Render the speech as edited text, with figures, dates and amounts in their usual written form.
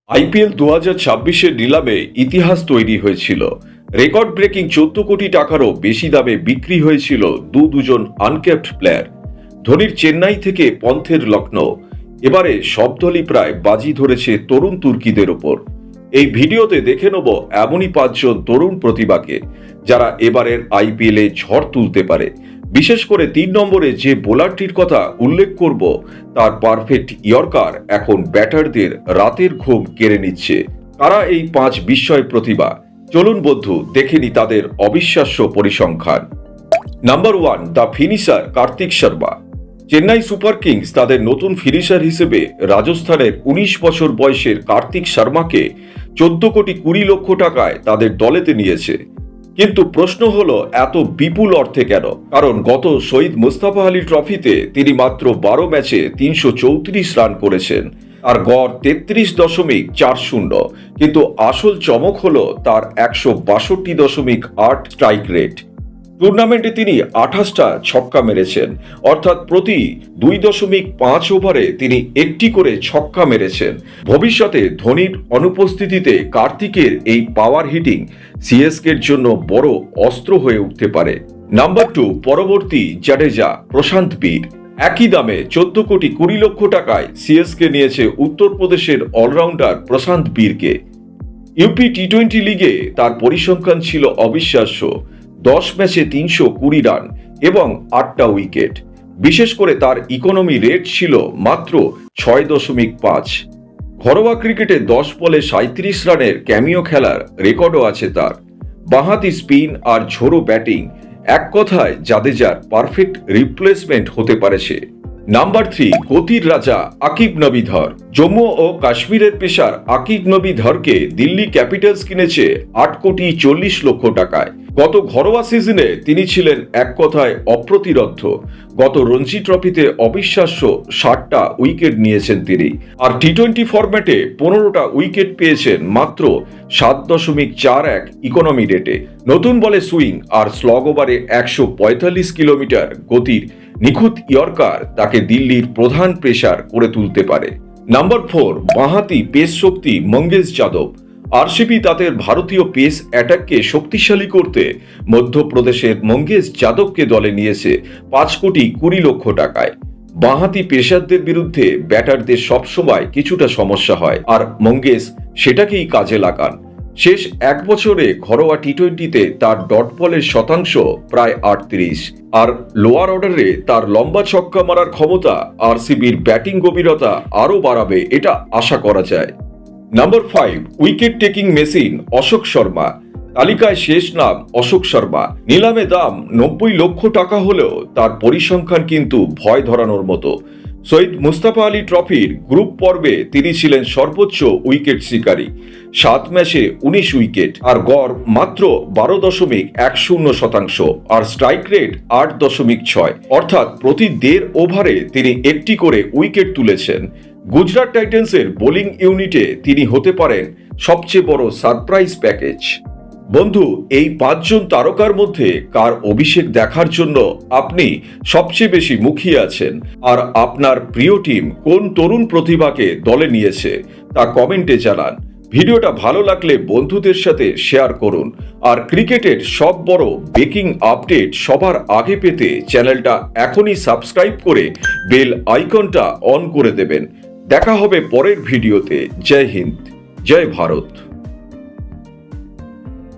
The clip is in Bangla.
আইপিএল 2026-এর নিলামে ইতিহাস তৈরি হয়েছিল। রেকর্ড ব্রেকিং 14 কোটি টাকারও বেশি দামে বিক্রি হয়েছিল দুজন আনক্যাপড প্লেয়ার। ধোনির চেন্নাই থেকে পন্থের লখনৌ, এবারে সব দলই প্রায় বাজি ধরেছে তরুণ তুর্কিদের ওপর। এই ভিডিওতে দেখে নেব এমনই 5 জন তরুণ প্রতিভাকে যারা এবারের আইপিএলে ঝড় তুলতে পারে। বিশেষ করে 3 নম্বরে যে বোলারটির কথা উল্লেখ করব, তার পারফেক্ট ইয়র্কার এখন ব্যাটারদের রাতের ঘুম কেড়ে নিচ্ছে। তারা এই 5 বিস্ময় প্রতিভা। চলুন বন্ধু, দেখে নি তাদের অবিশ্বাস্য পরিসংখ্যান। Number 1, the finisher Karthik Sharma. Chennai Super Kings তাদের নতুন ফিনিশার হিসেবে রাজস্থানের 19 বছর বয়সের কার্তিক শর্মাকে 14 কোটি 20 লক্ষ টাকায় তাদের দলেতে নিয়েছে। কিন্তু প্রশ্ন হলো, এত বিপুল অর্থে কেন? কারণ গত শহীদ মুস্তাফা আলী ট্রফিতে তিনি মাত্র 12 ম্যাচে 334 রান করেছেন, আর গড় 33.40। কিন্তু আসল চমক হলো তার 162.8 স্ট্রাইক রেট। টুর্নামেন্টে তিনি 28টা ছক্কা মেরেছেন, অর্থাৎ প্রতি 2.5 ওভারে তিনি একটি করে ছক্কা মেরেছেন। ভবিষ্যতে ধোনির অনুপস্থিতিতে কার্তিকের এই পাওয়ার হিটিং সিএসকের জন্য বড় অস্ত্র হয়ে উঠতে পারে। নাম্বার 2, পরবর্তী জাডেজা প্রশান্ত বীর। একই দামে 14 কোটি 20 লক্ষ টাকায় সিএসকে নিয়েছে উত্তরপ্রদেশের অলরাউন্ডার প্রশান্ত বীরকে। ইউপি টি20 লিগে তার পরিসংখ্যান ছিল অবিশ্বাস্য। 10 ম্যাচে 320 রান এবং 8টা উইকেট। বিশেষ করে তার ইকোনমি রেট ছিল মাত্র 6.5। ঘরোয়া ক্রিকেটে 10 বলে 37 রানের ক্যামিও খেলার রেকর্ডও আছে তার। বাঁহাতি স্পিন আর ঝোড়ো ব্যাটিং, এক কথায় জাদেজার পারফেক্ট রিপ্লেসমেন্ট হতে পারে সে। নাম্বার 3, গতির রাজা আকিব নবী ধর। জম্মু ও কাশ্মীরের পেসার আকিব নবী ধরকে দিল্লি ক্যাপিটালস কিনেছে 8 কোটি 40 লক্ষ টাকায়। গত ঘরোয়া সিজনে তিনি ছিলেন এক কথায় অপ্রতিরোধ্য। গত রঞ্জি ট্রফিতে অবিশ্বাস্য 60টা উইকেট নিয়েছেন তিনি, আর টি20 ফরম্যাটে 15টা উইকেট পেয়েছেন মাত্র 7.41 ইকোনমি রেটে। নতুন বলে সুইং আর স্লগ ওভারে 145 কিলোমিটার গতির নিখুঁত ইয়র্কার তাকে দিল্লির প্রধান পেসার করে তুলতে পারে। নাম্বার 4, বাঁহাতি পেস শক্তি মঙ্গেশ যাদব। আরসিবি তাদের ভারতীয় পেস অ্যাটাককে শক্তিশালী করতে মধ্যপ্রদেশের মঙ্গেশ যাদবকে দলে নিয়েছে 5 কোটি 20 লক্ষ টাকায়। বাঁহাতি পেসারদের বিরুদ্ধে ব্যাটারদের সবসময় কিছুটা সমস্যা হয়, আর মঙ্গেশ সেটাকেই কাজে লাগান। শেষ 1 বছরে ঘরোয়া টি20তে তার ডট বলের শতাংশ প্রায় 38, আর লোয়ার অর্ডারে তার লম্বা ছক্কা মারার ক্ষমতা আরসিবির ব্যাটিং গভীরতা আরও বাড়াবে, এটা আশা করা যায়। Number 5, wicket taking machine Ashok Sharma. তালিকায় শেষ নাম অশোক শর্মা। নিলামে দাম 90 লক্ষ টাকা হলেও তার পরিসংখ্যান কিন্তু ভয় ধরানোর মতো। শহীদ মুস্তাফা আলী ট্রফির গ্রুপ পর্বে তিনি ছিলেন সর্বোচ্চ উইকেট শিকারী। 7 ম্যাচে 19 উইকেট, আর গড় মাত্র 12.10%, আর স্ট্রাইক রেট 8.6, অর্থাৎ প্রতি 1.5 ওভারে তিনি একটি করে উইকেট তুলেছেন। গুজরাট টাইটান্সের বোলিং ইউনিটে তিনি হতে পারেন সবচেয়ে বড় সারপ্রাইজ প্যাকেজ। বন্ধু, এই 5 জন তারকার মধ্যে কার অভিষেক দেখার জন্য আপনি সবচেয়ে বেশি মুখিয়ে আছেন, আর আপনার প্রিয় টিম কোন তরুণ প্রতিভাকে দলে নিয়েছে তা কমেন্টে জানান। ভিডিওটা ভালো লাগলে বন্ধুদের সাথে শেয়ার করুন, আর ক্রিকেটের সব বড় ব্রেকিং আপডেট সবার আগে পেতে চ্যানেলটা এখনই সাবস্ক্রাইব করে বেল আইকনটা অন করে দেবেন। দেখা হবে পরের ভিডিওতে। জয় হিন্দ, জয় ভারত।